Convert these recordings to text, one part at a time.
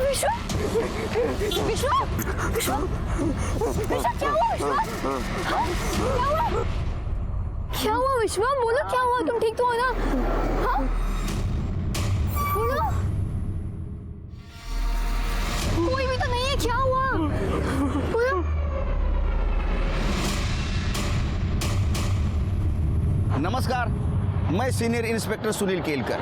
विश्वा, विश्वा, विश्वा, विश्वा, क्या हुआ विश्वा? हाँ? क्या हुआ? क्या हुआ विश्वा? बोलो क्या हुआ? तुम ठीक तो हो ना? हाँ? बोलो। कोई भी तो नहीं है, क्या हुआ? बोलो। नमस्कार, मैं सीनियर इंस्पेक्टर सुनील केलकर।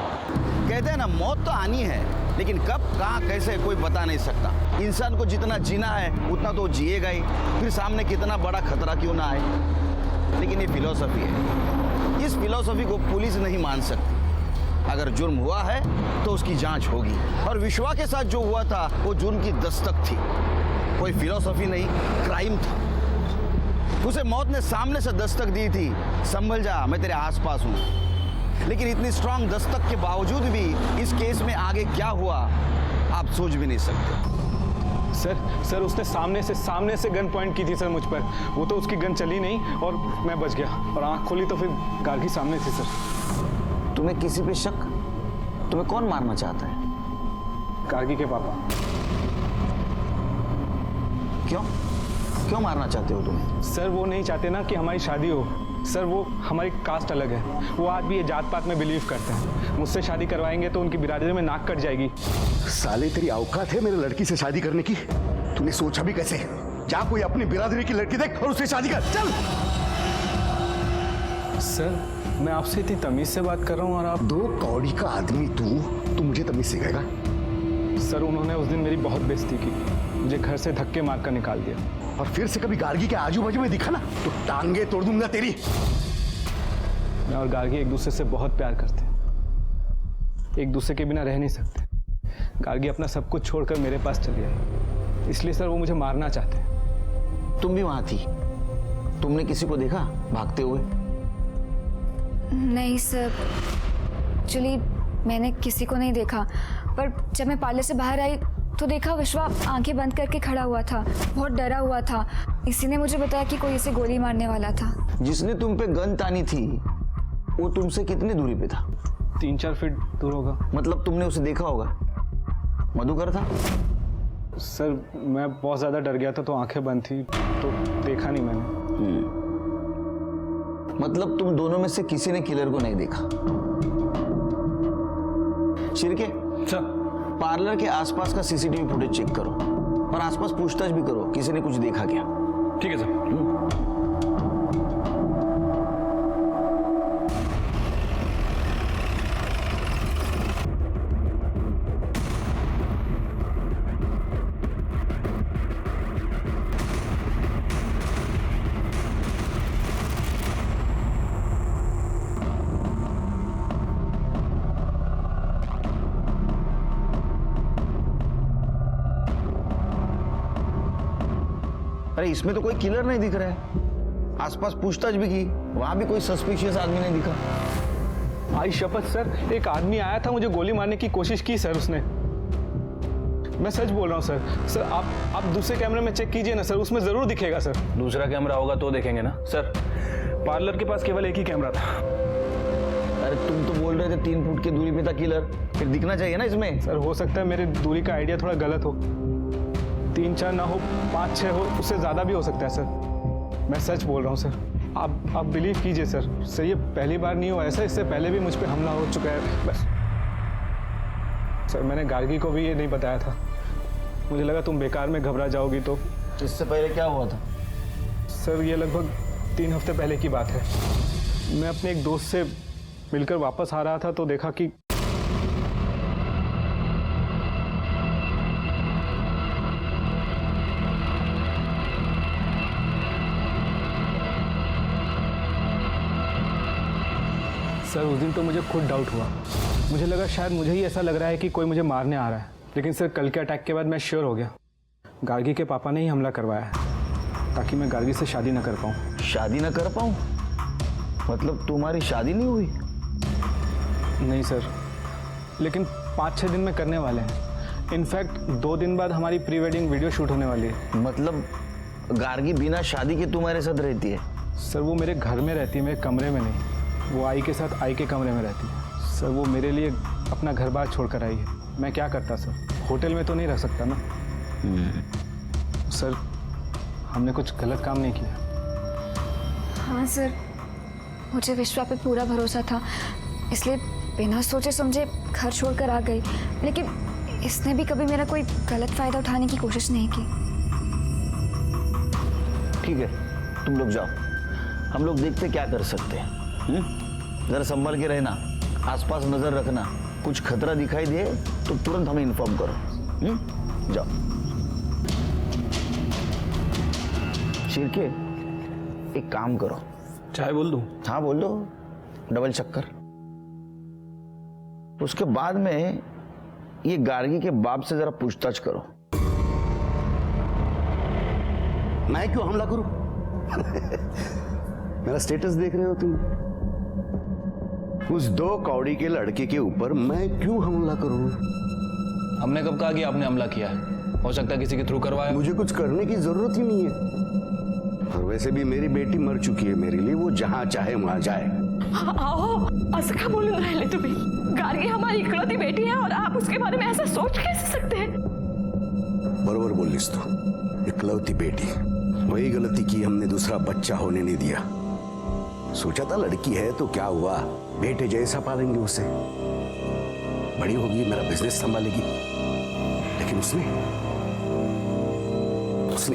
कहते हैं ना, मौत तो आनी है, लेकिन कब कहाँ कैसे कोई बता नहीं सकता। इंसान को जितना जीना है उतना तो जिएगा ही, फिर सामने कितना बड़ा खतरा क्यों ना आए। लेकिन ये फिलॉसफी है, इस फिलॉसफी को पुलिस नहीं मान सकती। अगर जुर्म हुआ है तो उसकी जांच होगी, और विश्वा के साथ जो हुआ था वो जुर्म की दस्तक थी, कोई फिलॉसफी नहीं, क्राइम था। उसे मौत ने सामने से दस्तक दी थी, संभल जा, मैं तेरे आसपास हूं। लेकिन इतनी स्ट्रांग दस्तक के बावजूद भी इस केस में आगे क्या हुआ आप सोच भी नहीं सकते। सर उसने सामने से गन पॉइंट की थी सर मुझ पर। वो तो उसकी गन चली नहीं और मैं बच गया, और आंख खोली तो फिर गार्गी सामने थी सर। तुम्हें किसी पे शक? तुम्हें कौन मारना चाहता है? गार्गी के पापा। क्यों मारना चाहते हो तुम? सर वो नहीं चाहते ना कि हमारी शादी हो। सर वो हमारी कास्ट अलग है, वो आज भी ये जात पात में बिलीव करते हैं। मुझसे शादी करवाएंगे तो उनकी बिरादरी में नाक कट जाएगी। साले तेरी औकात है मेरे लड़की से शादी करने की? तूने सोचा भी कैसे? जा कोई अपनी बिरादरी की लड़की देख और उससे शादी कर, चल। सर मैं आपसे इतनी तमीज से बात कर रहा हूँ और आप। 2 कौड़ी का आदमी तू मुझे तमीज सिखाएगा? सर उन्होंने उस दिन मेरी बहुत बेइज्जती की, मुझे घर से धक्के मारकर निकाल दिया। और फिर से कभी गार्गी के आजू बाजू में दिखा ना तो टांगे तोड़ दूंगा तेरी। मैं और गार्गी एक दूसरे से बहुत प्यार करते हैं, एक दूसरे के बिना रह नहीं सकते। गार्गी अपना सब कुछ छोड़कर मेरे पास चली आई, इसलिए सर वो मुझे मारना चाहते हैं। तुम भी वहां थी? तुमने किसी को देखा भागते हुए? नहीं सर, एक्चुअली मैंने किसी को नहीं देखा, पर जब मैं पार्लर से बाहर आई तो देखा विश्वा आंखें बंद करके खड़ा हुआ था, बहुत डरा हुआ था। इसी ने मुझे बताया कि कोई इसे गोली मारने वाला था। जिसने तुम पे गन तानी थी वो तुमसे कितनी दूरी पे था? 3-4 फीट दूर होगा। मतलब तुमने उसे देखा होगा? मधुकर था? सर मैं बहुत ज्यादा डर गया था तो आंखें बंद थी, तो देखा नहीं मैंने। मतलब तुम दोनों में से किसी ने किलर को नहीं देखा? शिरके सर पार्लर के आसपास का सीसीटीवी फुटेज चेक करो और आसपास पूछताछ भी करो, किसी ने कुछ देखा क्या? ठीक है सर। अरे इसमें तो कोई किलर नहीं दिख रहा है। आसपास पूछताछ भी की, वहां भी कोई सस्पिशियस आदमी नहीं दिखा। आई शपथ सर, एक आदमी आया था, मुझे गोली मारने की कोशिश की सर उसने। मैं सच बोल रहा हूँ सर। सर आप दूसरे कैमरे में चेक कीजिए ना सर, उसमें जरूर दिखेगा सर। दूसरा कैमरा होगा तो देखेंगे ना सर। पार्लर के पास केवल एक ही कैमरा था। अरे तुम तो बोल रहे थे 3 फुट की दूरी पे था किलर, फिर दिखना चाहिए ना इसमें। सर हो सकता है मेरे दूरी का आइडिया थोड़ा गलत हो, 3-4 ना हो, 5-6 हो, उससे ज्यादा भी हो सकता है सर। मैं सच बोल रहा हूँ सर, आप बिलीव कीजिए सर ये पहली बार नहीं हुआ ऐसा, इससे पहले भी मुझ पे हमला हो चुका है। बस सर मैंने गार्गी को भी ये नहीं बताया था, मुझे लगा तुम बेकार में घबरा जाओगी। तो इससे पहले क्या हुआ था? सर ये लगभग 3 हफ्ते पहले की बात है। मैं अपने एक दोस्त से मिलकर वापस आ रहा था तो देखा कि सर उस दिन तो मुझे खुद डाउट हुआ, मुझे लगा शायद मुझे ही ऐसा लग रहा है कि कोई मुझे मारने आ रहा है। लेकिन सर कल के अटैक के बाद मैं श्योर हो गया, गार्गी के पापा ने ही हमला करवाया है ताकि मैं गार्गी से शादी न कर पाऊँ। शादी ना कर पाऊँ? मतलब तुम्हारी शादी नहीं हुई? नहीं सर, लेकिन 5-6 दिन में करने वाले हैं। इनफैक्ट 2 दिन बाद हमारी प्री वेडिंग वीडियो शूट होने वाली है। मतलब गार्गी बिना शादी के तुम्हारे साथ रहती है? सर वो मेरे घर में रहती है, मेरे कमरे में नहीं। वो आई के साथ आई के कमरे में रहती है। सर वो मेरे लिए अपना घर बार छोड़ कर आई है। मैं क्या करता सर, होटल में तो नहीं रह सकता ना। सर हमने कुछ गलत काम नहीं किया। हाँ सर, मुझे विश्वा पे पूरा भरोसा था, इसलिए बिना सोचे समझे घर छोड़कर आ गई। लेकिन इसने भी कभी मेरा कोई गलत फायदा उठाने की कोशिश नहीं की। ठीक है, तुम लोग जाओ, हम लोग देखते क्या कर सकते हैं। जरा संभल के रहना, आसपास नजर रखना, कुछ खतरा दिखाई दे तो तुरंत हमें इन्फॉर्म करो। जाओ। शिरके, एक काम करो। चाय बोल दूं? हाँ बोल दो, डबल चक्कर। उसके बाद में ये गार्गी के बाप से जरा पूछताछ करो। मैं क्यों हमला करूं? मेरा स्टेटस देख रहे हो तुम? उस 2 कौड़ी के लड़के के ऊपर मैं क्यों हमला करूं? हमने कब कहा कि आपने हमला किया है? हो सकता है किसी के थ्रू करवाया। मुझे कुछ करने की जरूरत ही नहीं है। और वैसे भी मेरी बेटी मर चुकी है, मेरे लिए वो जहां चाहे वहां जाए। आओ, असं का बोलून राहिले तुम्ही? गार्गी हमारी इकलौती बेटी है और आप उसके बारे में ऐसा सोच कैसे सकते हैं? बरोबर बोलिस तू, इकलौती बेटी। वही गलती की हमने, दूसरा बच्चा होने नहीं दिया। सोचा था लड़की है तो क्या हुआ, बेटे जैसा पालेंगे उसे, बड़ी होगी, मेरा बिजनेस संभालेगी। लेकिन उसने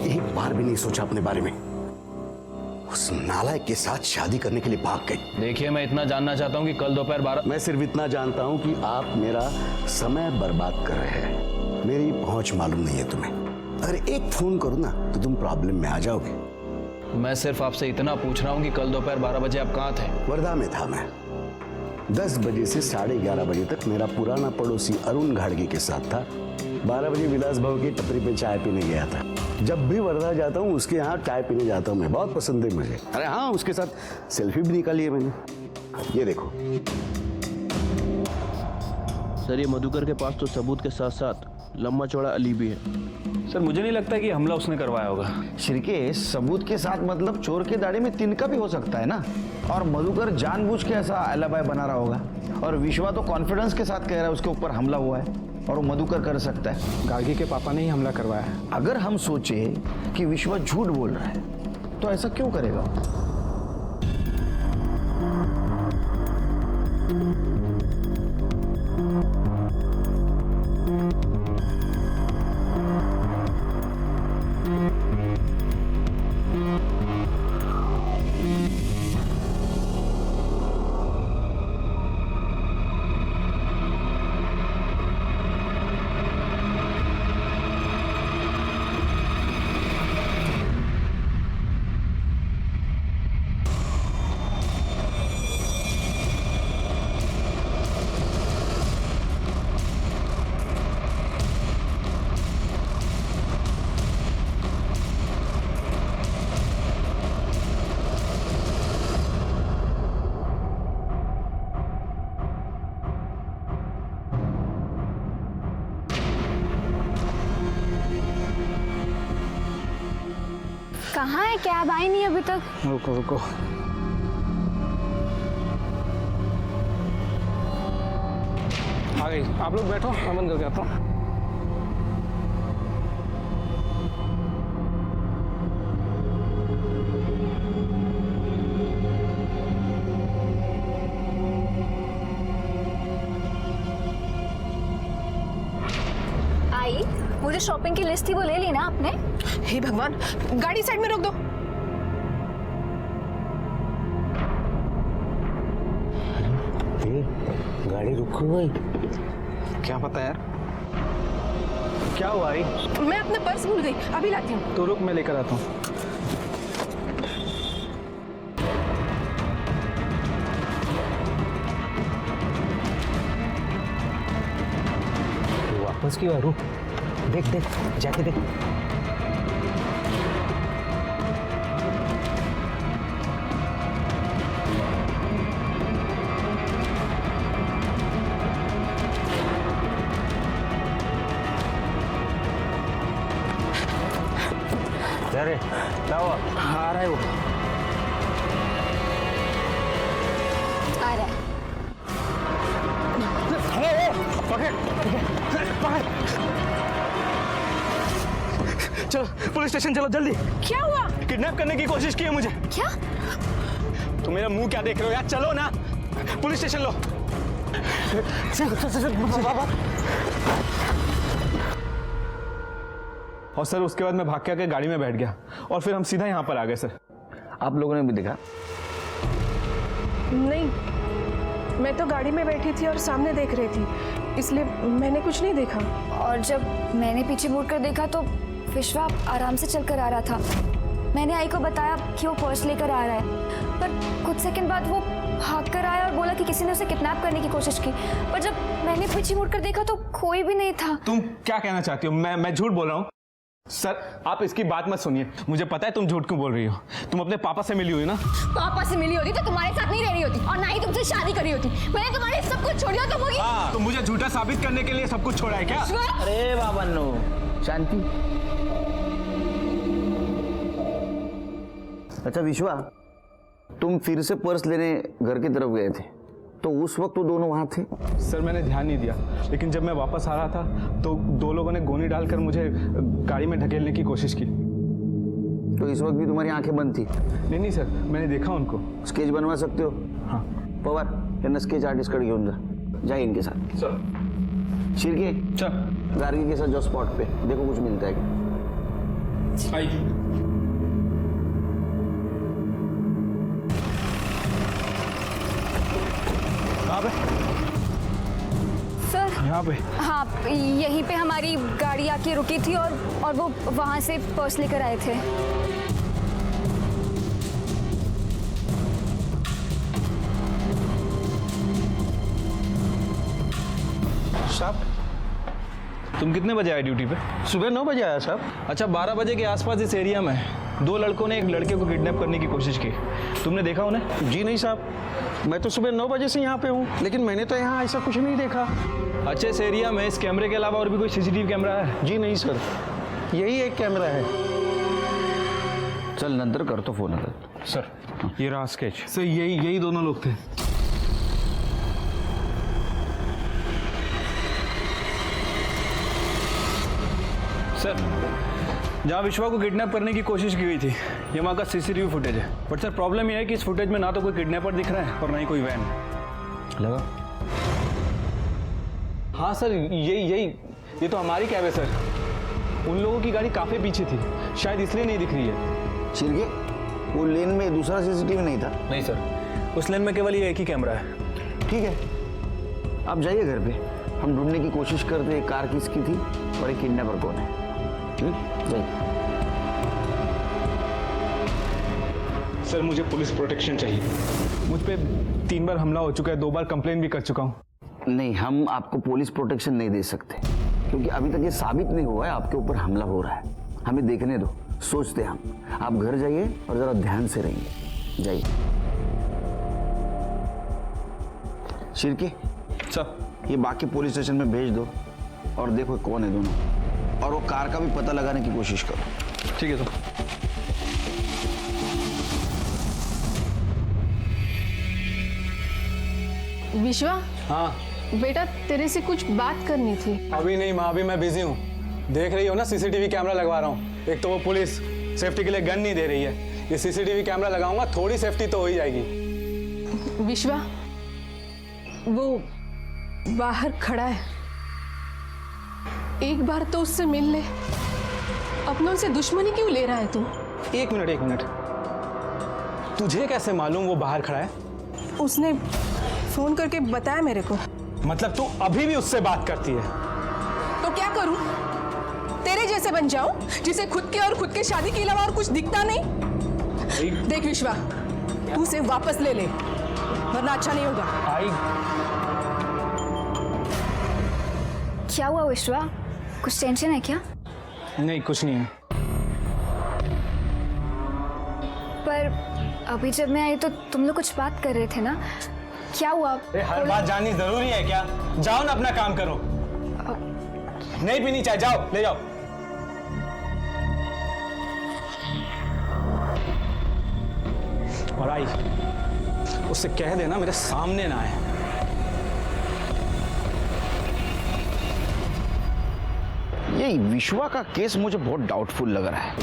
एक बार भी नहीं सोचा अपने बारे में। उस नालायक के साथ शादी करने के लिए भाग गई। देखिए, मैं इतना जानना चाहता हूँ कि कल दोपहर 12। मैं सिर्फ इतना जानता हूं कि आप मेरा समय बर्बाद कर रहे हैं। मेरी पहुंच मालूम नहीं है तुम्हें। अगर एक फोन करूं ना तो तुम प्रॉब्लम में आ जाओगे। मैं सिर्फ आपसे इतना पूछ रहा हूँ कि कल दोपहर 12 बजे आप कहाँ थे? वर्धा में था मैं। 10 बजे से 11:30 बजे तक मेरा पुराना पड़ोसी अरुण घाड़गी के साथ था। 12 बजे विलास भाव की टपरी पे चाय पीने गया था। जब भी वर्धा जाता हूँ उसके यहाँ चाय पीने जाता हूँ मैं, बहुत पसंद है मुझे। अरे हाँ, उसके साथ सेल्फी भी निकाली है मैंने, ये देखो। सर ये मधुकर के पास तो सबूत के साथ साथ लंबा चौड़ा अली भी है। सर मुझे नहीं लगता कि हमला उसने करवाया होगा। शिरके, सबूत के साथ मतलब चोर के दाढ़ी में तिनका भी हो सकता है ना। और मधुकर जानबूझ के ऐसा अलाबाय बना रहा होगा। और विश्वा तो कॉन्फिडेंस के साथ कह रहा है उसके ऊपर हमला हुआ है, और वो मधुकर कर सकता है। गार्गी के पापा ने ही हमला करवाया है। अगर हम सोचे कि विश्वा झूठ बोल रहा है तो ऐसा क्यों करेगा? कहाँ है? कैब आई नहीं अभी तक। रुको रुको, आ गई। आप लोग बैठो, मैं बंद करके आता हूँ। आई, वो जो शॉपिंग की लिस्ट थी वो ले ली ना आपने? हे भगवान, गाड़ी साइड में रोक दो। गाड़ी रुक गई। क्या पता यार, क्या हुआ? आई मैं अपना पर्स भूल गई, अभी लाती हूँ। तो रुक, मैं लेकर आता हूँ। बस क्यों रुक, देख देख जाके देख। अरे क्या हुआ? आ रहा है वो। आ रहा है। चलो पुलिस स्टेशन चलो जल्दी। क्या हुआ? किडनैप करने की कोशिश की है मुझे। क्या? तुम मेरा मुंह क्या देख रहे हो यार, चलो ना पुलिस स्टेशन लो। और सर उसके बाद मैं भाग के आके गाड़ी में बैठ गया और फिर हम सीधा यहाँ पर आ गए सर। आप लोगों ने भी देखा? नहीं, मैं तो गाड़ी में बैठी थी और सामने देख रही थी, इसलिए मैंने कुछ नहीं देखा। और जब मैंने पीछे मुड़कर देखा तो विश्वा आराम से चलकर आ रहा था। मैंने आई को बताया कि वो पर्स लेकर आ रहा है, पर कुछ सेकंड बाद वो भाग कर आया और बोला कि किसी ने उसे किडनैप करने की कोशिश की। पर जब मैंने पीछे मुड़कर देखा तो कोई भी नहीं था। तुम क्या कहना चाहती हो? मैं झूठ बोल रहा हूँ? सर आप इसकी बात मत सुनिए, मुझे पता है तुम झूठ क्यों बोल रही हो। तुम अपने पापा से मिली हुई ना? पापा से मिली होती तो तुम्हारे साथ नहीं रह रही होती और ना ही तुमसे शादी करी होती। मैंने तुम्हारे सब कुछ छोड़ दिया तो होगी। तो मुझे झूठा साबित करने के लिए सब कुछ छोड़ा है क्या? अरे बाबा नो, शांति। अच्छा विश्वा, तुम फिर से पर्स लेने घर की तरफ गए थे, तो उस वक्त तो दोनों वहां थे? सर मैंने ध्यान नहीं दिया, लेकिन जब मैं वापस आ रहा था तो दो लोगों ने गोली डालकर मुझे गाड़ी में ढकेलने की कोशिश की। तो इस वक्त भी तुम्हारी आंखें बंद थी? नहीं सर, मैंने देखा उनको। स्केच बनवा सकते हो? हाँ। पवार यांना स्केच आर्टिस्ट कडे घेऊन जा इनके साथ। सर। शिर्के सर। गार्गी के साथ जो स्पॉट पे देखो कुछ मिलता है क्या। आइए। सर यहाँ पे? हाँ, यहीं पे हमारी गाड़ी आके रुकी थी और वो वहां से पर्स लेकर आए थे। साहब तुम कितने बजे आए ड्यूटी पे? सुबह 9 बजे आया साहब। अच्छा, 12 बजे के आसपास इस एरिया में 2 लड़कों ने एक लड़के को किडनैप करने की कोशिश की। तुमने देखा उन्हें? जी नहीं साहब, मैं तो सुबह 9 बजे से यहाँ पे हूँ, लेकिन मैंने तो यहाँ ऐसा कुछ नहीं देखा। अच्छा, इस एरिया में इस कैमरे के अलावा और भी कोई सीसीटीवी कैमरा है? जी नहीं सर, यही एक कैमरा है। चल नंतर करतो फोन आता। सर ये रहा स्केच। सर यही दोनों लोग थे। सर, जहाँ विश्वा को किडनैप करने की कोशिश की गई थी ये वहाँ का सीसीटीवी फुटेज है। बट सर प्रॉब्लम यह है कि इस फुटेज में ना तो कोई किडनैपर दिख रहा है और ना ही कोई वैन। लगा? हाँ सर, ये तो हमारी कैब है सर। उन लोगों की गाड़ी काफी पीछे थी, शायद इसलिए नहीं दिख रही है। शिर्के, वो लेन में दूसरा सीसीटीवी नहीं था? नहीं सर, उस लेन में केवल ये एक ही कैमरा है। ठीक है, आप जाइए घर पे, हम ढूंढने की कोशिश करते हैं कार किसकी थी और एक किडनैपर कौन है। जाइए। सर मुझे पुलिस प्रोटेक्शन चाहिए। मुझ पे 3 बार हमला हो चुका है, 2 बार कंप्लेन भी कर चुका हूँ। नहीं, हम आपको पुलिस प्रोटेक्शन नहीं दे सकते, क्योंकि अभी तक ये साबित नहीं हुआ है आपके ऊपर हमला हो रहा है। हमें देखने दो, सोचते हैं हम। आप घर जाइए और जरा ध्यान से रहिए। जाइए। शिर्के सर, ये बाकी पुलिस स्टेशन में भेज दो और देखो कौन है दोनों, और वो कार का भी पता लगाने की कोशिश करो। ठीक है सर। विश्वा, हाँ बेटा तेरे से कुछ बात करनी थी। अभी नहीं माँ, अभी मैं बिजी हूँ। देख रही हो ना, सीसीटीवी कैमरा लगवा रहा हूँ। एक तो वो पुलिस सेफ्टी के लिए गन नहीं दे रही है, ये सीसीटीवी कैमरा लगाऊंगा, थोड़ी सेफ्टी तो हो ही जाएगी। विश्वा, वो बाहर खड़ा है, एक बार तो उससे मिल ले। अपनों से दुश्मनी क्यों ले रहा है तू? एक मिनट, तुझे कैसे मालूम वो बाहर खड़ा है? उसने फोन करके बताया मेरे को। मतलब तू अभी भी उससे बात करती है? तो क्या करूं? तेरे जैसे बन जाऊं जिसे खुद के और खुद के शादी के अलावा और कुछ दिखता नहीं? देख विश्वा, तू उसे वापस ले ले, वरना अच्छा नहीं होगा। क्या हुआ विश्वा? कुछ टेंशन है क्या? नहीं, कुछ नहीं है। पर अभी जब मैं आई तो तुम लोग कुछ बात कर रहे थे ना, क्या हुआ? हर बात जाननी जरूरी है क्या? जाओ ना, अपना काम करो। नहीं पीनी चाय, जाओ ले जाओ। और आई, उससे कह देना मेरे सामने ना आए। ये विश्वा का केस मुझे बहुत डाउटफुल लग रहा है,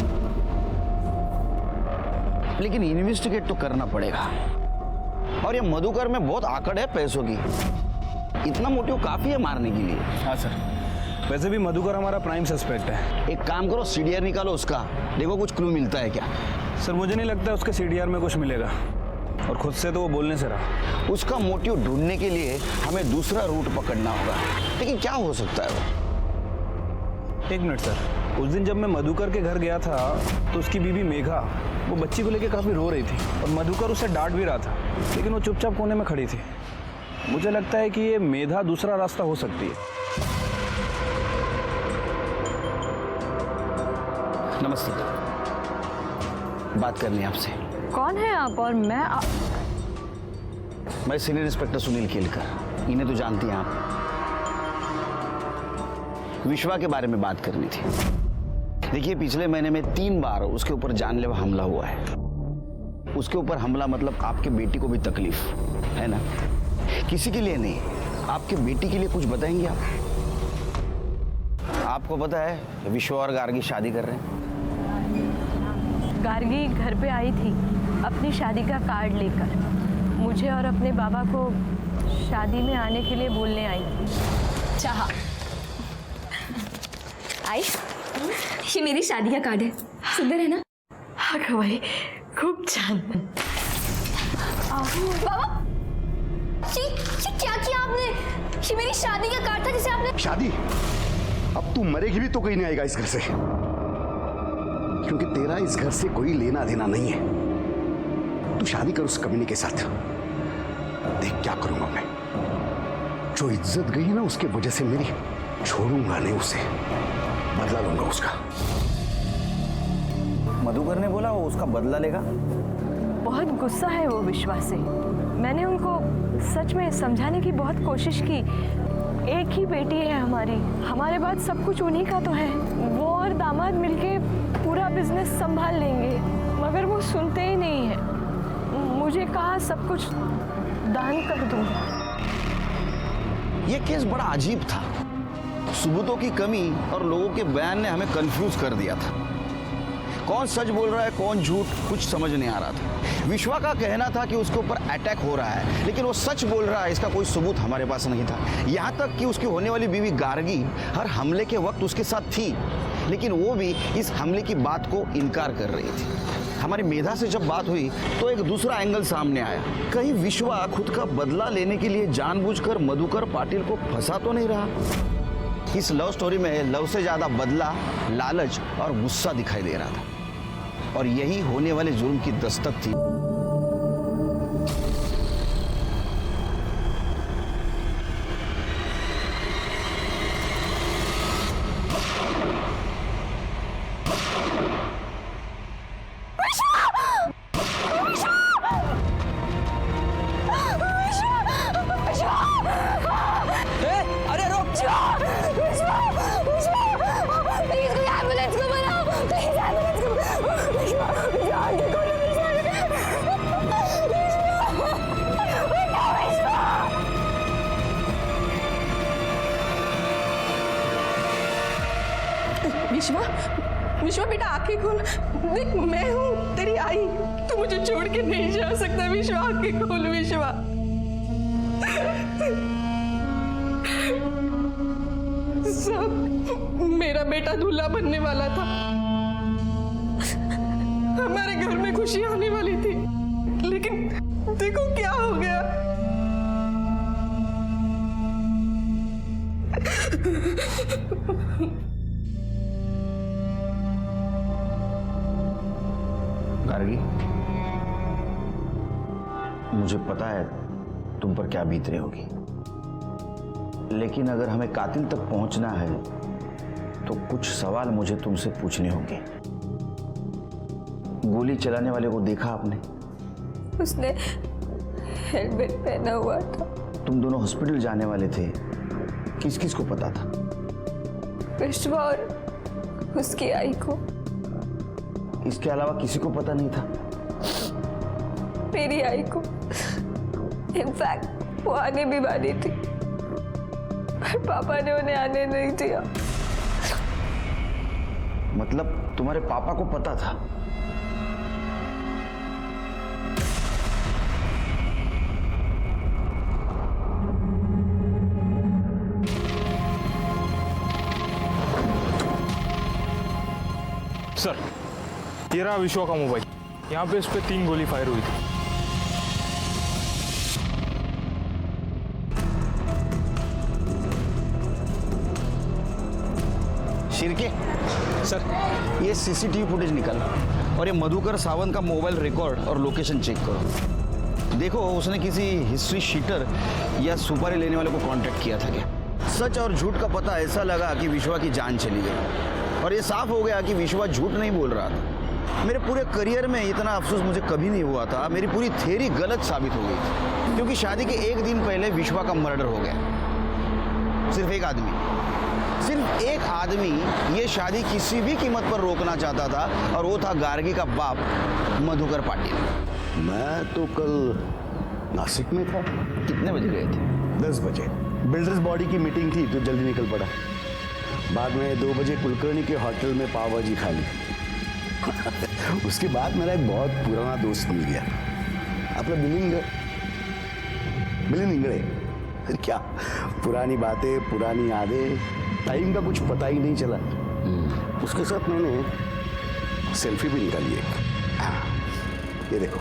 लेकिन इन्वेस्टिगेट तो करना पड़ेगा। और ये मधुकर में बहुत आकड़ है पैसों की, इतना मोटिव काफी है मारने के लिए। हाँ सर, वैसे भी मधुकर हमारा प्राइम सस्पेक्ट है। एक काम करो, सीडीआर निकालो उसका, देखो कुछ क्लू मिलता है क्या। सर मुझे नहीं लगता उसके सीडीआर में कुछ मिलेगा, और खुद से तो वो बोलने से रहा। उसका मोटिव ढूंढने के लिए हमें दूसरा रूट पकड़ना होगा, लेकिन क्या हो सकता है वो? एक मिनट सर, उस दिन जब मैं मधुकर के घर गया था तो उसकी बीवी मेघा वो बच्ची को लेकर काफी रो रही थी, और मधुकर उसे डांट भी रहा था, लेकिन वो चुपचाप कोने में खड़ी थी। मुझे लगता है कि ये मेधा दूसरा रास्ता हो सकती है। नमस्ते, बात करनी है आपसे। कौन है आप? और मैं सीनियर इंस्पेक्टर सुनील केलकर, इन्हें तो जानती हैं आप। विश्वा के बारे में बात करनी थी। देखिए, पिछले महीने में 3 बार उसके ऊपर जानलेवा हमला हुआ है। उसके ऊपर हमला मतलब आपके बेटी को भी तकलीफ है ना? किसी के लिए नहीं, आपके बेटी के लिए कुछ बताएंगे आप? आपको पता है विश्वा और गार्गी शादी कर रहे हैं? गार्गी घर पे आई थी अपनी शादी का कार्ड लेकर, मुझे और अपने बाबा को शादी में आने के लिए बोलने आई थी। चाहा आई, ये मेरी शादी का कार्ड है, सुंदर है ना? हाँ भाई, खूब छान। बाबा, ये क्या किया आपने? ये मेरी शादी का कार्ड था जिसे आपने... शादी? अब तू मरेगी भी तो कहीं नहीं आएगा इस घर से, क्योंकि तेरा इस घर से कोई लेना देना नहीं है। तू शादी कर उस कमीने के साथ, देख क्या करूंगा मैं। जो इज्जत गई ना उसके वजह से मेरी, छोड़ूंगा नहीं उसे, बदला लूंगा उसका। मधुकर ने बोला वो उसका बदला लेगा। बहुत गुस्सा है वो विश्वा से। मैंने उनको सच में समझाने की बहुत कोशिश की। एक ही बेटी है हमारी, हमारे बाद सब कुछ उन्हीं का तो है। वो और दामाद मिलके पूरा बिजनेस संभाल लेंगे, मगर वो सुनते ही नहीं है। मुझे कहा सब कुछ दान कर दूंगा। ये केस बड़ा अजीब था, सबूतों की कमी और लोगों के बयान ने हमें कंफ्यूज कर दिया था। कौन सच बोल रहा है कौन झूठ, कुछ समझ नहीं आ रहा था। विश्वा का कहना था कि उसके ऊपर अटैक हो रहा है, लेकिन वो सच बोल रहा है इसका कोई सबूत हमारे पास नहीं था। यहाँ तक कि उसकी होने वाली बीवी गार्गी हर हमले के वक्त उसके साथ थी, लेकिन वो भी इस हमले की बात को इनकार कर रही थी। हमारी मेधा से जब बात हुई तो एक दूसरा एंगल सामने आया। कहीं विश्वा खुद का बदला लेने के लिए जानबूझकर मधुकर पाटिल को फंसा तो नहीं रहा? इस लव स्टोरी में लव से ज्यादा बदला, लालच और गुस्सा दिखाई दे रहा था, और यही होने वाले जुर्म की दस्तक थी। अरे रुक! प्लीज कोई एम्बुलेंस को बुलाओ, प्लीज एम्बुलेंस को। विश्वा, विश्वा बेटा आंखें खोल, देख मैं हूँ तेरी आई, तू मुझे छोड़ के नहीं जा सकता। विश्वा आंखें खोल, विश्वा। सब मेरा बेटा दूल्हा बनने वाला था, हमारे घर में खुशी आने वाली थी, लेकिन देखो क्या हो गया। गार्गी, मुझे पता है तुम पर क्या बीत रही होगी, लेकिन अगर हमें कातिल तक पहुंचना है तो कुछ सवाल मुझे तुमसे पूछने होंगे। गोली चलाने वाले को देखा आपने? उसने हेलमेट पहना हुआ था। तुम दोनों हॉस्पिटल जाने वाले थे, किस किस को पता था? विश्वा और उसकी आई को। इसके अलावा किसी को पता नहीं था? मेरी आई को। इनफैक्ट वो आने भी वाली थी, पर पापा ने उन्हें आने नहीं दिया। मतलब तुम्हारे पापा को पता था? सर, ये रहा विश्वा का मोबाइल। यहाँ पे इस पे 3 गोली फायर हुई थी। शिर्के सर, ये सीसीटीवी फुटेज निकाल और ये मधुकर सावंत का मोबाइल रिकॉर्ड और लोकेशन चेक करो। देखो उसने किसी हिस्ट्री शीटर या सुपारी लेने वाले को कांटेक्ट किया था क्या? सच और झूठ का पता ऐसा लगा कि विश्वा की जान चली गई और ये साफ हो गया कि विश्वा झूठ नहीं बोल रहा था। मेरे पूरे करियर में इतना अफसोस मुझे कभी नहीं हुआ था। मेरी पूरी थ्योरी गलत साबित हो गई थी, क्योंकि शादी के 1 दिन पहले विश्वा का मर्डर हो गया। सिर्फ एक आदमी ये शादी किसी भी कीमत पर रोकना चाहता था और वो था गार्गी का बाप मधुकर पाटिल। मैं तो कल नासिक में था। कितने बजे गए थे? 10 बजे। बिल्डर्स बॉडी की मीटिंग थी तो जल्दी निकल पड़ा। बाद में 2 बजे कुलकर्णी के होटल में पाव भाजी खा ली। उसके बाद मेरा एक बहुत पुराना दोस्त मिल गया, अपना मिलिंद इंगड़े। क्या पुरानी बातें, पुरानी यादें, टाइम का कुछ पता ही नहीं चला। उसके साथ मैंने सेल्फी भी निकाली एक। ये देखो।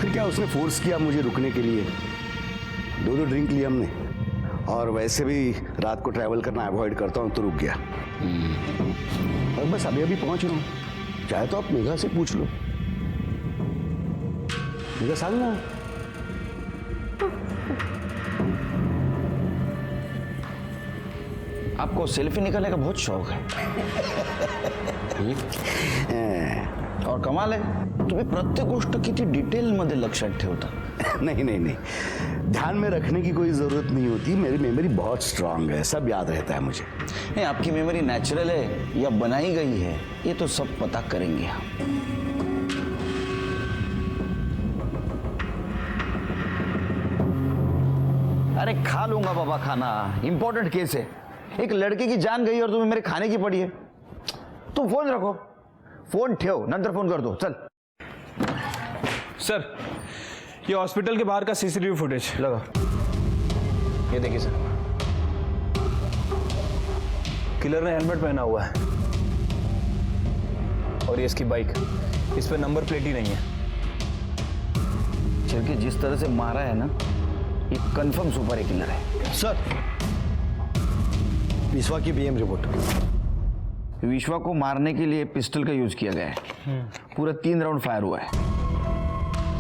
फिर क्या उसने फोर्स किया मुझे रुकने के लिए। 2 ड्रिंक लिए हमने, और वैसे भी रात को ट्रैवल करना अवॉइड करता हूँ तो रुक गया। और बस अभी पहुंच रहा हूँ। चाहे तो आप मेघा से पूछ लो। मेघा सांग ना। आपको सेल्फी निकालने का बहुत शौक है। और कमाल आहे, तुम्ही प्रत्येक गोष्ट किती डिटेलमध्ये लक्षात ठेवता। नहीं, ध्यान में रखने की कोई जरूरत नहीं होती। मेरी मेमोरी बहुत स्ट्रांग है, सब याद रहता है मुझे। नहीं, आपकी मेमोरी नेचुरल है या बनाई गई है, ये तो सब पता करेंगे हम। अरे खा लूंगा बाबा खाना, इंपॉर्टेंट केस है। एक लड़के की जान गई और तुम्हें मेरे खाने की पड़ी है। तुम फोन रखो, फोन ठेव, नंतर फोन कर दो। चल सर, ये हॉस्पिटल के बाहर का सीसीटीवी फुटेज लगा। ये देखिए सर, किलर ने हेलमेट पहना हुआ है और ये इसकी बाइक, इस पे नंबर प्लेट ही नहीं है। चिरके जिस तरह से मारा है ना, ये कंफर्म सुपर किलर है। सर, विश्वा की बीएम रिपोर्ट। विश्वा को मारने के लिए पिस्टल का यूज किया गया है। पूरा 3 राउंड फायर हुआ है।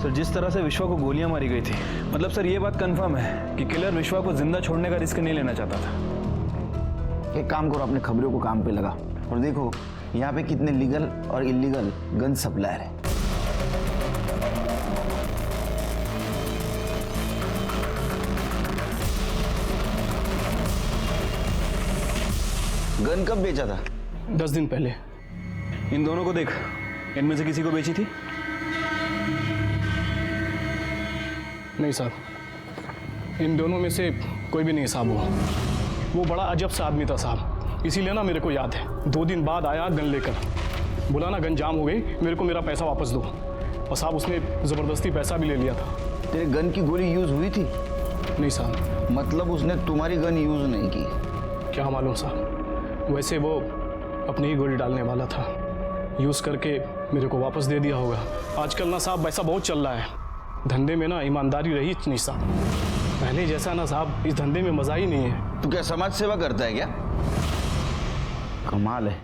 सर, जिस तरह से विश्वा को गोलियां मारी गई थी, मतलब सर ये बात कंफर्म है कि किलर विश्वा को जिंदा छोड़ने का रिस्क नहीं लेना चाहता था। एक काम करो, अपने खबरों को काम पे लगा और देखो यहाँ पे कितने लीगल और इलीगल गन सप्लायर है। गन कब बेचा था? 10 दिन पहले। इन दोनों को देख, इनमें से किसी को बेची थी? नहीं साहब, इन दोनों में से कोई भी नहीं साहब। वो बड़ा अजब सा आदमी था साहब, इसीलिए ना मेरे को याद है। 2 दिन बाद आया गन लेकर, बोला ना गन जाम हो गई, मेरे को मेरा पैसा वापस दो। और साहब उसने ज़बरदस्ती पैसा भी ले लिया था। तेरे गन की गोली यूज हुई थी? नहीं साहब। मतलब उसने तुम्हारी गन यूज नहीं की? क्या मालूम साहब, वैसे वो अपनी ही गोली डालने वाला था, यूज़ करके मेरे को वापस दे दिया होगा। आजकल ना साहब वैसा बहुत चल रहा है, धंधे में ना ईमानदारी रही नहीं साहब। पहले जैसा ना साहब इस धंधे में मज़ा ही नहीं है। तू क्या समाज सेवा करता है क्या? कमाल है।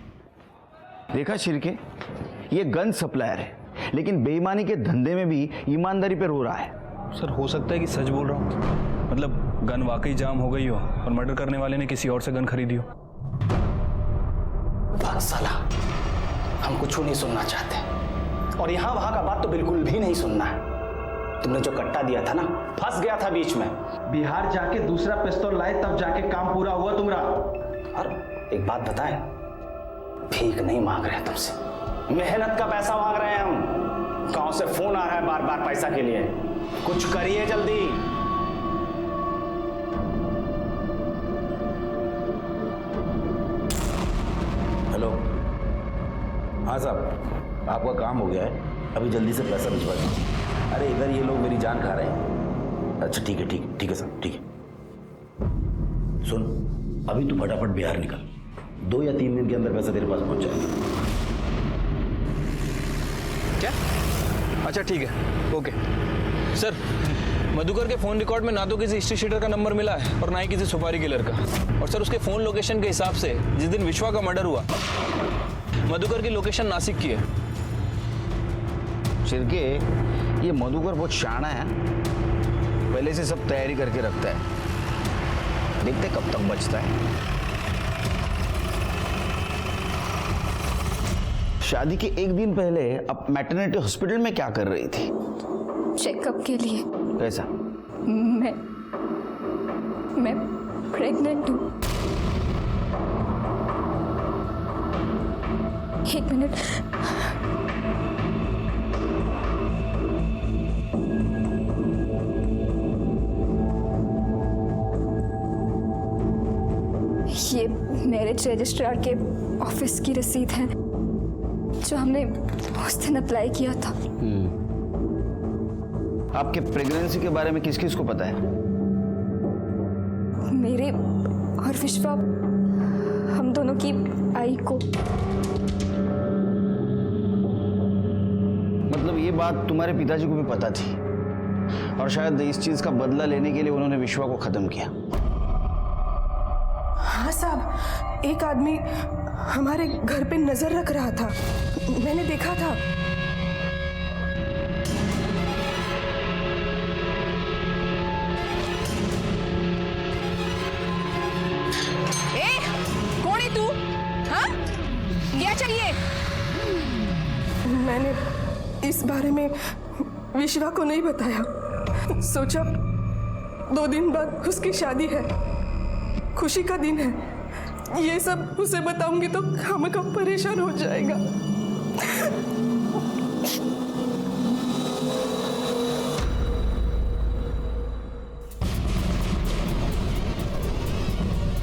देखा शिरके, ये गन सप्लायर है, लेकिन बेईमानी के धंधे में भी ईमानदारी पे रो रहा है। सर, हो सकता है कि सच बोल रहा हूँ। मतलब गन वाकई जाम हो गई हो और मर्डर करने वाले ने किसी और से गन खरीदी हो। भाग साला, हम कुछ नहीं सुनना चाहते और यहाँ वहां का बात तो बिल्कुल भी नहीं सुनना है। तुमने जो कट्टा दिया था ना, फंस गया था बीच में। बिहार जाके दूसरा पिस्तौल लाए तब जाके काम पूरा हुआ तुम्हारा। और एक बात बताएं, भीख नहीं मांग रहे तुमसे, मेहनत का पैसा मांग रहे हैं हम। गांव से फोन आ रहा है बार बार पैसा के लिए, कुछ करिए जल्दी। हेलो, हाँ साहब, आपका काम हो गया है, अभी जल्दी से पैसा भिजवा दीजिए। अरे इधर ये लोग मेरी जान खा रहे हैं। अच्छा ठीक है, ठीक है साहब, ठीक है। सुन, अभी तू फटाफट बिहार निकल, 2 या 3 दिन के अंदर पैसा तेरे पास पहुंच जाएगा। क्या? अच्छा ठीक है, ओके। सर, मधुकर के फोन रिकॉर्ड में ना तो किसी हिस्ट्री शीटर का नंबर मिला है और ना ही किसी सुपारी किलर का। और सर, उसके फोन लोकेशन के हिसाब से जिस दिन विश्वा का मर्डर हुआ, मधुकर की लोकेशन नासिक की है। चिरके, ये मधुकर बहुत शाना है, पहले से सब तैयारी करके रखता है, देखते कब तक बचता है। शादी के 1 दिन पहले अब मैटरनिटी हॉस्पिटल में क्या कर रही थी? चेकअप के लिए। कैसा? मैं प्रेग्नेंट हूँ। 1 मिनट। ये मैरिज रजिस्ट्रार के ऑफिस की रसीद है जो हमने उस दिन अप्लाई किया था। आपके प्रेगनेंसी के बारे में किस किस को पता है? मेरे और विश्वा, हम दोनों की आई को। मतलब ये बात तुम्हारे पिताजी को भी पता थी और शायद इस चीज का बदला लेने के लिए उन्होंने विश्वा को खत्म किया। हाँ साहब, एक आदमी हमारे घर पे नजर रख रहा था, मैंने देखा था। ए, कौन है तू? हाँ? क्या चाहिए? मैंने इस बारे में विश्वा को नहीं बताया। सोचा 2 दिन बाद उसकी शादी है, खुशी का दिन है, ये सब उसे बताऊंगी तो खामखा परेशान हो जाएगा।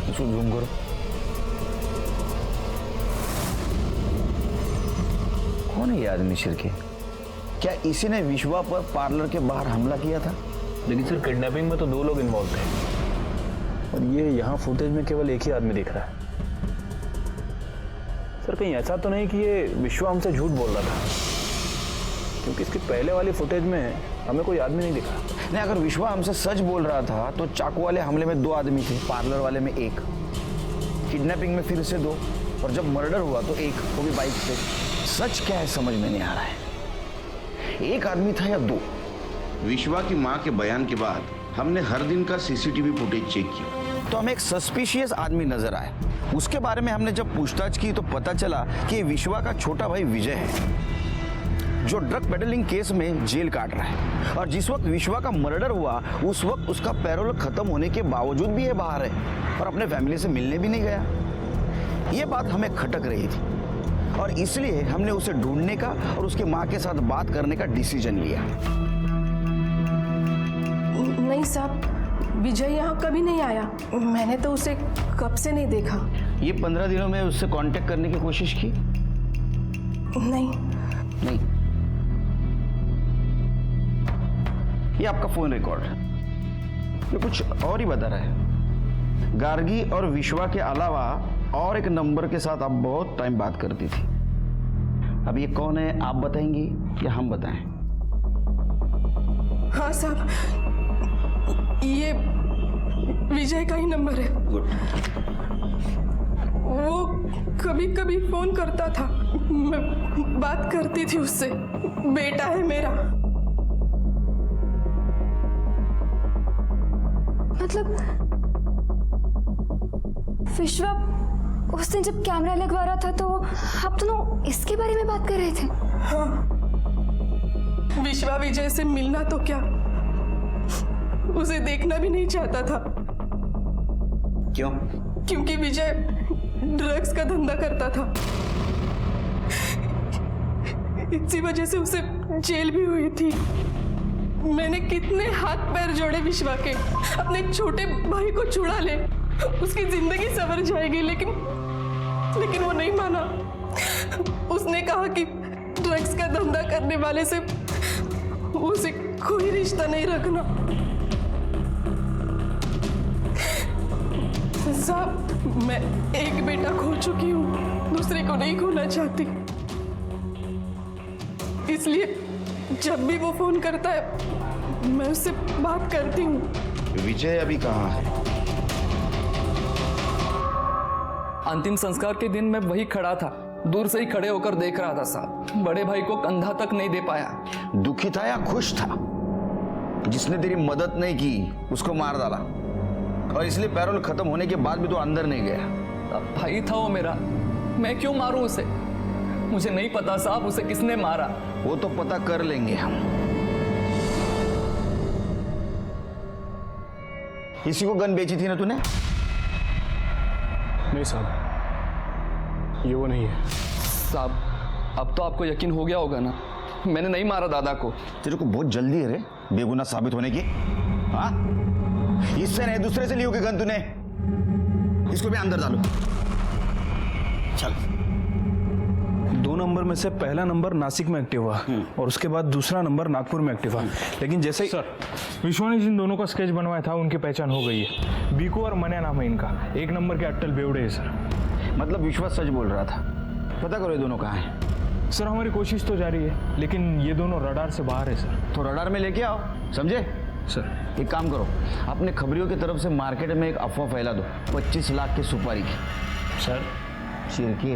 इसको जूम करो। कौन है ये आदमी शिरके? क्या इसी ने विश्वा पर पार्लर के बाहर हमला किया था? लेकिन सर, किडनैपिंग में तो 2 लोग इन्वॉल्व थे और ये यहाँ फुटेज में केवल एक ही आदमी दिख रहा है। सर, कहीं ऐसा तो नहीं कि ये विश्वा हमसे झूठ बोल रहा था, क्योंकि इसकी पहले वाली फुटेज में हमें कोई आदमी नहीं दिखा। नहीं, अगर विश्वा हमसे सच बोल रहा था तो चाकू वाले हमले में 2 आदमी थे, पार्लर वाले में 1, किडनैपिंग में फिर से 2 और जब मर्डर हुआ तो 1, वो भी बाइक से। सच क्या है समझ में नहीं आ रहा है, 1 आदमी था या 2? विश्वा की मां के बयान के बाद हमने हर दिन का सीसीटीवी फुटेज चेक किया तो हमें एक सस्पिशियस आदमी नजर आया। उसके बारे में हमने जब पूछताछ की तो पता चला कि ये विश्वा का छोटा भाई विजय है, जो ड्रग पेडलिंग केस में जेल काट रहा है। और जिस वक्त विश्वा का मर्डर हुआ उस वक्त उसका पैरोल खत्म होने के बावजूद भी ये बाहर है और अपने फैमिली से मिलने भी नहीं गया। ये बात हमें खटक रही थी और इसलिए हमने उसे ढूंढने का और उसके माँ के साथ बात करने का डिसीजन लिया। नहीं साहब, विजय यहाँ कभी नहीं आया, मैंने तो उसे कब से नहीं देखा। ये 15 दिनों में उससे कांटेक्ट करने की कोशिश की? नहीं। ये आपका फोन रिकॉर्ड है, ये कुछ और ही बता रहा है। गार्गी और विश्वा के अलावा और एक नंबर के साथ आप बहुत टाइम बात करती थी। अब ये कौन है, आप बताएंगी या हम बताएं? हाँ साहब, ये विजय का ही नंबर है। गुड। वो कभी कभी फोन करता था, मैं बात करती थी उससे। बेटा है मेरा। मतलब विश्वा उस दिन जब कैमरा लगवा रहा था तो आप दोनों इसके बारे में बात कर रहे थे? हाँ, विश्वा विजय से मिलना तो क्या, उसे देखना भी नहीं चाहता था। क्यों? क्योंकि विजय ड्रग्स का धंधा करता था। इसी वजह से उसे जेल भी हुई थी। मैंने कितने हाथ पैर जोड़े विश्वा के, अपने छोटे भाई को छुड़ा ले, उसकी जिंदगी संवर जाएगी, लेकिन वो नहीं माना। उसने कहा कि ड्रग्स का धंधा करने वाले से उसे कोई रिश्ता नहीं रखना। साहब, मैं एक बेटा खो चुकी हूँ, दूसरे को नहीं खोना चाहती। इसलिए जब भी वो फोन करता है मैं उससे बात करती हूँ। विजय अभी कहाँ है? अंतिम संस्कार के दिन मैं वही खड़ा था, दूर से ही खड़े होकर देख रहा था साहब। बड़े भाई को कंधा तक नहीं दे पाया। दुखी था या खुश था? जिसने तेरी मदद नहीं की उसको मार डाला, और इसलिए पैरोल खत्म होने के बाद भी तो अंदर नहीं गया। अब भाई था वो मेरा, मैं क्यों मारूं उसे? मुझे नहीं पता साहब उसे किसने मारा। वो तो पता कर लेंगे हम। इसी को गन बेची थी ना तूने? नहीं साहब, ये वो नहीं है। साहब अब तो आपको यकीन हो गया होगा ना, मैंने नहीं मारा दादा को। तेरे को बहुत जल्दी है रे बेगुनाह साबित होने की। हाँ, इससे नहीं दूसरे से ली होगी गन तूने। इसको भी अंदर डालो। चल। 2 नंबर में से पहला नंबर नासिक में एक्टिव हुआ और उसके बाद दूसरा नंबर नागपुर में एक्टिव हुआ। लेकिन जैसे ही सर, विश्वा ने जिन दोनों का स्केच बनवाया था उनकी पहचान हो गई है। बीकू और मन्या नाम है इनका। 1 नंबर के अट्टल बेवड़े है सर। मतलब विश्वास सच बोल रहा था। पता करो ये दोनों कहाँ हैं। सर हमारी कोशिश तो जारी है, लेकिन ये दोनों रडार से बाहर है सर। तो रडार में लेके आओ, समझे? सर एक काम करो, अपने खबरियों की तरफ से मार्केट में एक अफवाह फैला दो 25 लाख की सुपारी की। सर चिरकी,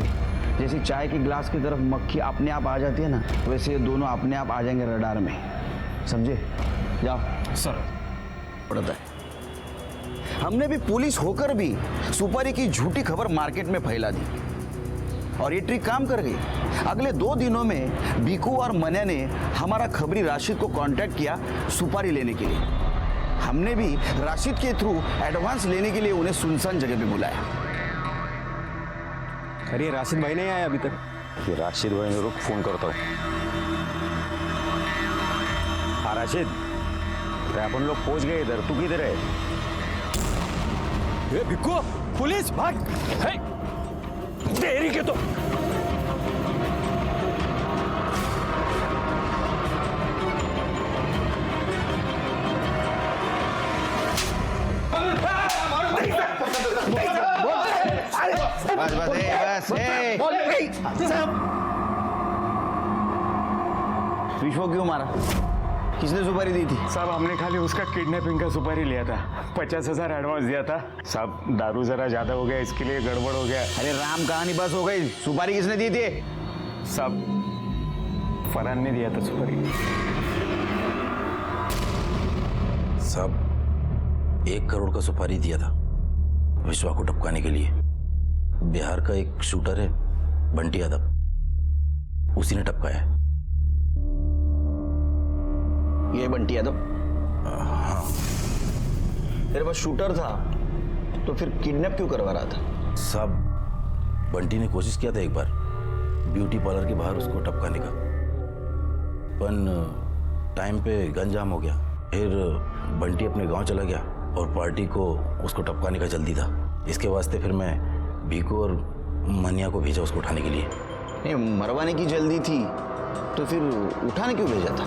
जैसे चाय के गिलास की तरफ मक्खी अपने आप आ जाती है ना, वैसे ये दोनों अपने आप आ जाएंगे रडार में, समझे? जाओ। सर पड़ता है। हमने भी पुलिस होकर भी सुपारी की झूठी खबर मार्केट में फैला दी और ये ट्रिक काम कर गई। अगले 2 दिनों में बीकू और मन्या ने हमारा खबरी राशिद को कांटेक्ट किया सुपारी लेने के लिए। हमने भी राशिद के थ्रू एडवांस लेने के लिए उन्हें सुनसान जगह पे बुलाया। अरे राशिद भाई नहीं आया अभी तक? ये राशिद भाई ने रुक, फोन करता हूँ। हाँ राशिद, अपन लोग पहुंच गए इधर, तू किधर है? ये भिक्कू, पुलिस भाग! है देरी के तो बस विश्व क्यों मारा? किसने सुपारी दी थी? साहब हमने खाली उसका किडनैपिंग का सुपारी लिया था। 50,000 एडवांस दिया था साहब। दारू जरा ज्यादा हो गया, इसके लिए गड़बड़ हो गया। अरे राम कहानी बस हो गई। सुपारी किसने दी थी? साहब फरहान ने दिया था सुपारी। साहब 1 करोड़ का सुपारी दिया था विश्वा को टपकाने के लिए। बिहार का एक शूटर है बंटी यादव, उसी ने टपकाया। ये बंटी यादव? हाँ। तेरे पास शूटर था तो फिर किडनैप क्यों करवा रहा था? साहब बंटी ने कोशिश किया था एक बार ब्यूटी पार्लर के बाहर उसको टपकाने का, पर टाइम पे गन जाम हो गया। फिर बंटी अपने गांव चला गया और पार्टी को उसको टपकाने का जल्दी था। इसके वास्ते फिर मैं बीकू और मनिया को भेजा उसको उठाने के लिए। नहीं, मरवाने की जल्दी थी तो फिर उठाने क्यों भेजा था?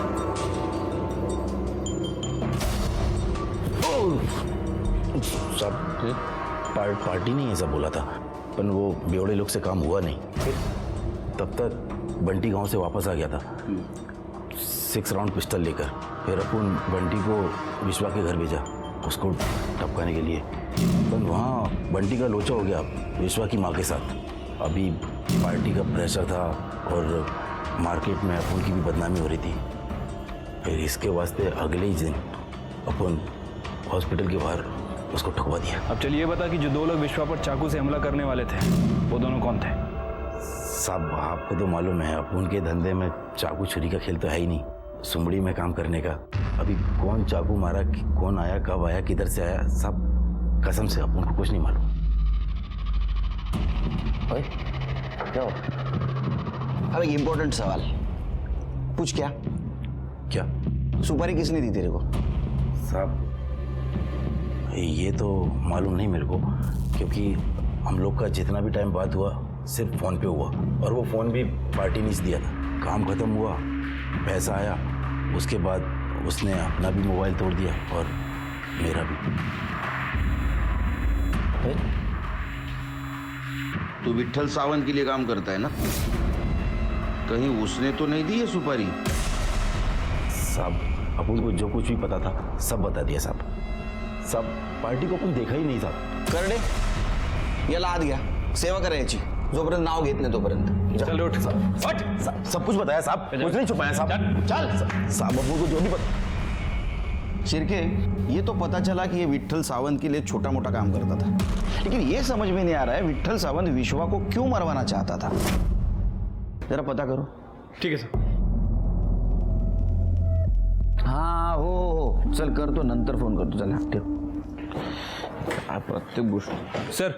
सब पार्टी ने ऐसा बोला था, पर वो बेवड़े लोग से काम हुआ नहीं। तब तक बंटी गांव से वापस आ गया था 6 राउंड पिस्टल लेकर। फिर अपन बंटी को विश्वा के घर भेजा उसको टपकाने के लिए, पर वहाँ बंटी का लोचा हो गया विश्वा की माँ के साथ। अभी पार्टी का प्रेशर था और मार्केट में अपन की भी बदनामी हो रही थी। फिर इसके वास्ते अगले ही दिन अपन हॉस्पिटल के बाहर उसको ठुकवा दिया। अब चलिए ये बता कि जो 2 लोग विश्वा पर चाकू से हमला करने वाले थे वो दोनों कौन थे? साहब आपको तो मालूम है अपुन के धंधे में चाकू छुरी का खेल तो है ही नहीं, सुमड़ी में काम करने का। अभी कौन चाकू मारा, कौन आया, कब आया, किधर से आया, सब कसम से अपुन को कुछ नहीं मालूम। ओए, क्या हो? अब एक इम्पोर्टेंट सवाल पूछ। क्या सुपारी किसने दी तेरे को? साहब ये तो मालूम नहीं मेरे को, क्योंकि हम लोग का जितना भी टाइम बात हुआ सिर्फ फ़ोन पे हुआ, और वो फ़ोन भी पार्टी ने दिया था। काम ख़त्म हुआ, पैसा आया, उसके बाद उसने अपना भी मोबाइल तोड़ दिया और मेरा भी। तू विट्ठल सावंत के लिए काम करता है ना? कहीं उसने तो नहीं दी है सुपारी? साहब अपन को जो कुछ भी पता था सब बता दिया साहब। सब पार्टी को अपन देखा ही नहीं था। करडे याला आत घ्या, सेवा करायची, जोपर्यंत नाव घेत नाही तोपर्यंत। चल उठ। सब कुछ बताया साहब, कुछ नहीं छुपाया साहब। चल साहब अपन को जो भी पता। शिर्के, ये तो पता चला कि ये विट्ठल सावंत के लिए छोटा मोटा काम करता था, लेकिन ये समझ में नहीं आ रहा है विट्ठल सावंत विश्वा को क्यों मरवाना चाहता था। जरा पता करो। ठीक है सर। हाँ हो चल कर, तो नंतर फोन करतो। चल ठेव। प्रत्येक गोष्ट सर,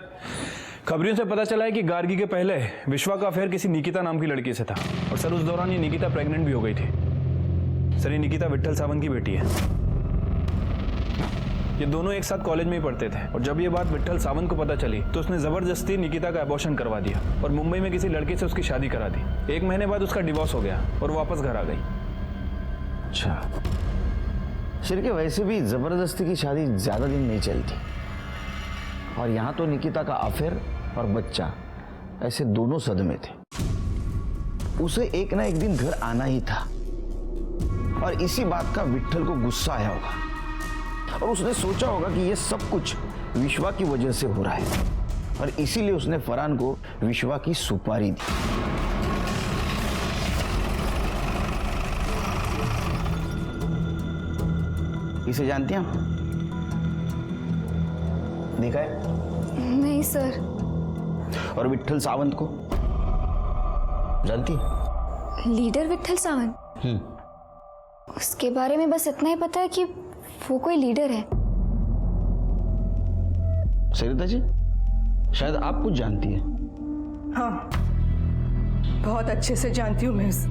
खबरियों से पता चला है कि गार्गी के पहले विश्वा का अफेयर किसी निकिता नाम की लड़की से था, और सर उस दौरान ये निकिता प्रेग्नेंट भी हो गई थी। सर ये निकिता विट्ठल सावंत की बेटी है। ये दोनों एक साथ कॉलेज में ही पढ़ते थे, और जब ये बात विट्ठल सावंत को पता चली तो उसने जबरदस्ती निकिता का अबॉर्शन करवा दिया और मुंबई में किसी लड़के से उसकी शादी करा दी। 1 महीने बाद उसका डिवोर्स हो गया और वापस घर आ गई। अच्छा शिर्के, वैसे भी जबरदस्ती की शादी ज्यादा दिन नहीं चलती, और यहाँ तो निकिता का अफेयर और बच्चा ऐसे दोनों सदमे थे। उसे एक ना एक दिन घर आना ही था, और इसी बात का विट्ठल को गुस्सा आया होगा, और उसने सोचा होगा कि ये सब कुछ विश्वा की वजह से हो रहा है, और इसीलिए उसने फरहान को विश्वा की सुपारी दी। इसे जानती हैं आप? देखा है? नहीं सर। और विट्ठल सावंत को जानती है? लीडर विट्ठल सावंत? उसके बारे में बस इतना ही पता है कि वो कोई लीडर है। सरिता जी, शायद आप कुछ जानती है। हाँ, बहुत अच्छे से जानती हूँ मैं उस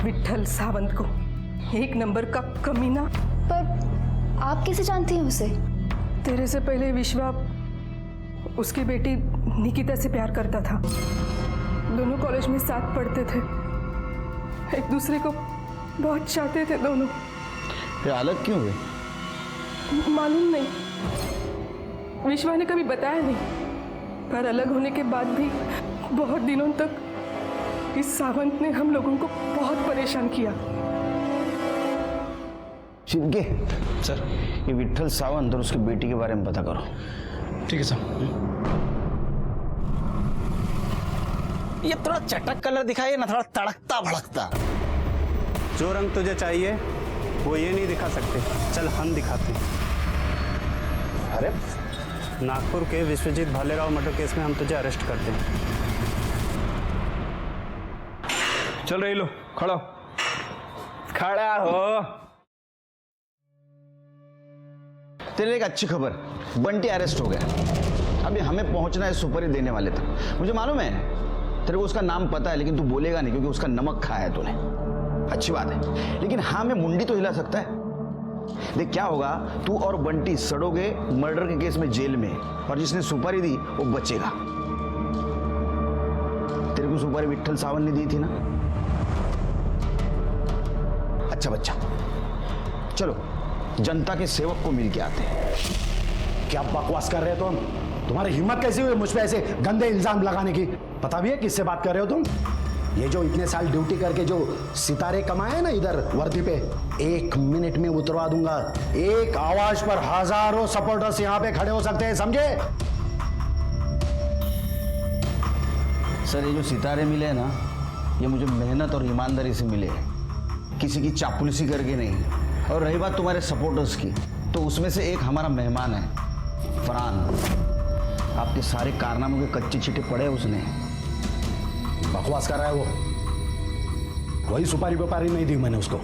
विट्ठल सावंत को। 1 नंबर का कमीना। पर आप कैसे जानती हैं उसे? तेरे से पहले विश्वा उसकी बेटी निकिता से प्यार करता था। दोनों कॉलेज में साथ पढ़ते थे, एक दूसरे को बहुत चाहते थे दोनों। फिर अलग क्यों हुए? मालूम नहीं, विश्वा ने कभी बताया नहीं, पर अलग होने के बाद भी बहुत दिनों तक इस सावंत ने हम लोगों को बहुत परेशान किया। शिवके सर, ये विट्ठल सावंत और उसकी बेटी के बारे में पता करो। ठीक है सर। ये थोड़ा चटक कलर दिखाइए ना, थोड़ा तड़कता भड़कता। जो रंग तुझे चाहिए वो ये नहीं दिखा सकते, चल हम दिखाते हैं। अरे नागपुर के विश्वजीत भालेराव मर्डर केस में हम तुझे अरेस्ट करते हैं। चल रही लो, खड़ा खड़ा हो। तेरे एक अच्छी खबर, बंटी अरेस्ट हो गया। अभी हमें पहुंचना है सुपारी देने वाले तक। मुझे मालूम है तेरे को उसका नाम पता है, लेकिन तू बोलेगा नहीं क्योंकि उसका नमक खाया है तूने। अच्छी बात है, लेकिन हाँ मैं मुंडी तो हिला सकता है। देख क्या होगा, तू और बंटी सड़ोगे मर्डर के केस में जेल में, और जिसने सुपारी दी वो बचेगा। तेरे को सुपारी विट्ठल सावंत ने दी थी ना? अच्छा बच्चा, चलो जनता के सेवक को मिल के आते हैं। क्या बकवास कर रहे हो तुम? तुम्हारी हिम्मत कैसी हुई मुझ पे ऐसे गंदे इल्जाम लगाने की? पता भी है किससे बात कर रहे हो तुम? ये जो इतने साल ड्यूटी करके जो सितारे कमाए ना इधर वर्दी पे, 1 मिनट में उतरवा दूंगा। एक आवाज पर हजारों सपोर्टर्स यहाँ पे खड़े हो सकते हैं, समझे? सर ये जो सितारे मिले ना, ये मुझे मेहनत और ईमानदारी से मिले हैं, किसी की चापलूसी करके नहीं। और रही बात तुम्हारे सपोर्टर्स की, तो उसमें से एक हमारा मेहमान है फरहान, आपके सारे कारनामों के कच्चे चिट्टे पड़े उसने। बकवास कर रहा है वो। वही सुपारी व्यापारी नहीं दी मैंने उसको।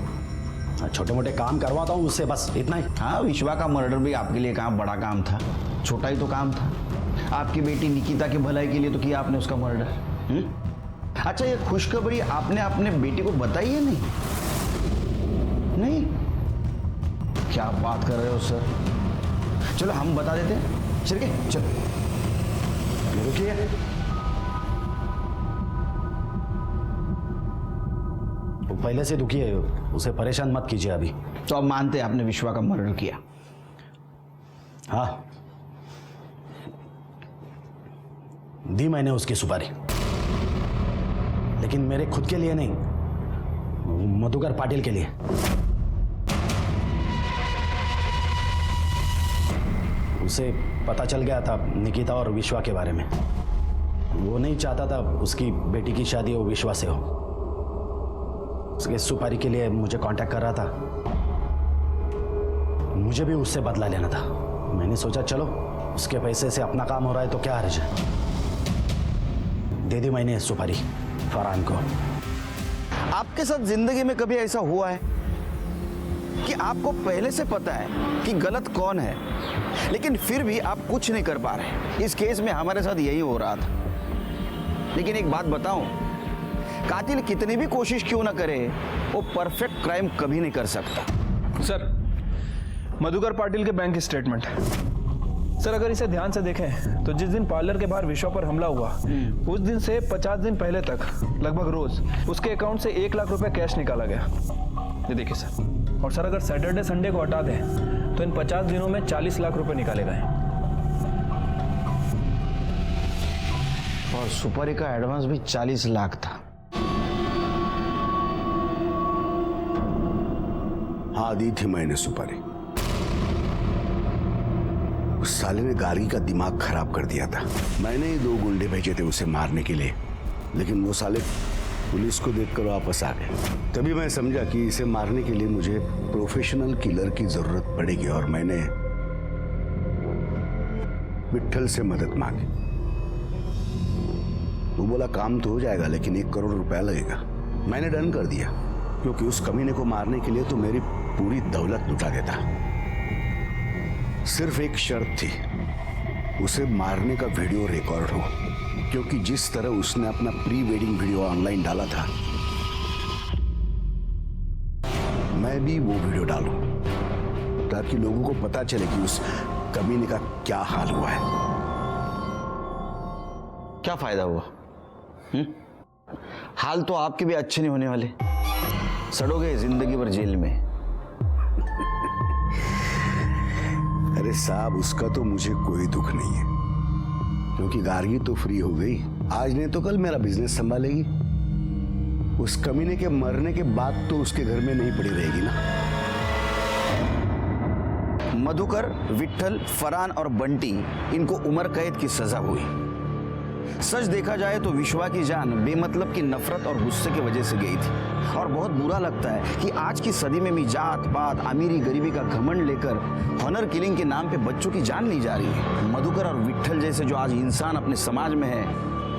छोटे मोटे काम करवाता हूँ उससे, बस इतना ही। हाँ, विश्वा का मर्डर भी आपके लिए कहाँ बड़ा काम था, छोटा ही तो काम था। आपकी बेटी निकिता की भलाई के लिए तो किया आपने उसका मर्डर। अच्छा, ये खुशखबरी आपने अपने बेटी को बताई है? नहीं, क्या बात कर रहे हो सर? चलो हम बता देते हैं। चल के चलो। रुकिए, वो पहले से दुखी है, उसे परेशान मत कीजिए अभी। तो अब मानते हैं आपने विश्वा का मर्डर किया? हाँ, दी मैंने उसकी सुपारी, लेकिन मेरे खुद के लिए नहीं, मधुकर पाटिल के लिए। उसे पता चल गया था निकिता और विश्वा के बारे में। वो नहीं चाहता था उसकी बेटी की शादी वो विश्वा से हो। उसके सुपारी के लिए मुझे कांटेक्ट कर रहा था। मुझे भी उससे बदला लेना था। मैंने सोचा चलो उसके पैसे से अपना काम हो रहा है तो क्या हर्ज है। दे दी मैंने सुपारी फरहान को। आपके साथ जिंदगी में कभी ऐसा हुआ है कि आपको पहले से पता है कि गलत कौन है, लेकिन फिर भी आप कुछ नहीं कर पा रहे? इस केस में हमारे साथ यही हो रहा था। लेकिन एक बात बताऊं, कातिल कितनी भी कोशिश क्यों ना करे, वो परफेक्ट क्राइम कभी नहीं कर सकता। सर, मधुकर पाटिल के बैंक स्टेटमेंट है। सर, अगर इसे ध्यान से देखें तो जिस दिन पार्लर के बाहर विश्वा पर हमला हुआ, उस दिन से 50 दिन पहले तक लगभग रोज उसके अकाउंट से 1 लाख रुपए कैश निकाला गया। ये देखिए सर। और सर, अगर सैटरडे संडे को हटा दें तो इन 50 दिनों में 40 लाख रुपए निकाले गए। और सुपारी का एडवांस भी 40 लाख था। हाँ, दी थी मैंने सुपारी। उस साले ने गाड़ी का दिमाग खराब कर दिया था। मैंने ही 2 गुंडे भेजे थे उसे मारने के लिए, लेकिन वो साले पुलिस को देखकर वापस आ गए। तभी मैं समझा कि इसे मारने के लिए मुझे प्रोफेशनल किलर की जरूरत पड़ेगी, और मैंने विट्ठल से मदद मांगी। वो बोला काम तो हो जाएगा, लेकिन 1 करोड़ रुपया लगेगा। मैंने डन कर दिया, क्योंकि उस कमीने को मारने के लिए तो मेरी पूरी दौलत लुटा देता। सिर्फ एक शर्त थी, उसे मारने का वीडियो रिकॉर्ड हो, क्योंकि जिस तरह उसने अपना प्री वेडिंग वीडियो ऑनलाइन डाला था, मैं भी वो वीडियो डालूं, ताकि लोगों को पता चले कि उस कमीने का क्या हाल हुआ है। क्या फायदा हुआ? हाल तो आपके भी अच्छे नहीं होने वाले। सड़ोगे जिंदगी भर जेल में। अरे साहब, उसका तो मुझे कोई दुख नहीं है, क्योंकि गार्गी तो फ्री हो गई। आज नहीं तो कल मेरा बिजनेस संभालेगी। उस कमीने के मरने के बाद तो उसके घर में नहीं पड़ी रहेगी ना। मधुकर, विट्ठल, फरहान और बंटी, इनको उम्र कैद की सजा हुई। सच देखा जाए तो विश्वा की जान बेमतलब की नफरत और गुस्से की वजह से गई थी। और बहुत बुरा लगता है कि आज की सदी में भी जात पात, अमीरी गरीबी का घमंड लेकर हॉनर किलिंग के नाम पे बच्चों की जान ली जा रही है। मधुकर और विट्ठल जैसे जो आज इंसान अपने समाज में है,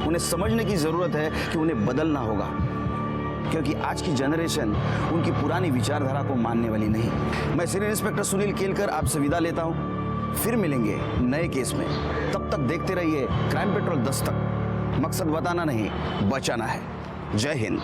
उन्हें समझने की जरूरत है कि उन्हें बदलना होगा, क्योंकि आज की जनरेशन उनकी पुरानी विचारधारा को मानने वाली नहीं। मैं सीनियर इंस्पेक्टर सुनील केलकर आपसे विदा लेता हूँ। फिर मिलेंगे नए केस में। तब तक देखते रहिए क्राइम पेट्रोल दस्तक। मकसद बताना नहीं, बचाना है। जय हिंद।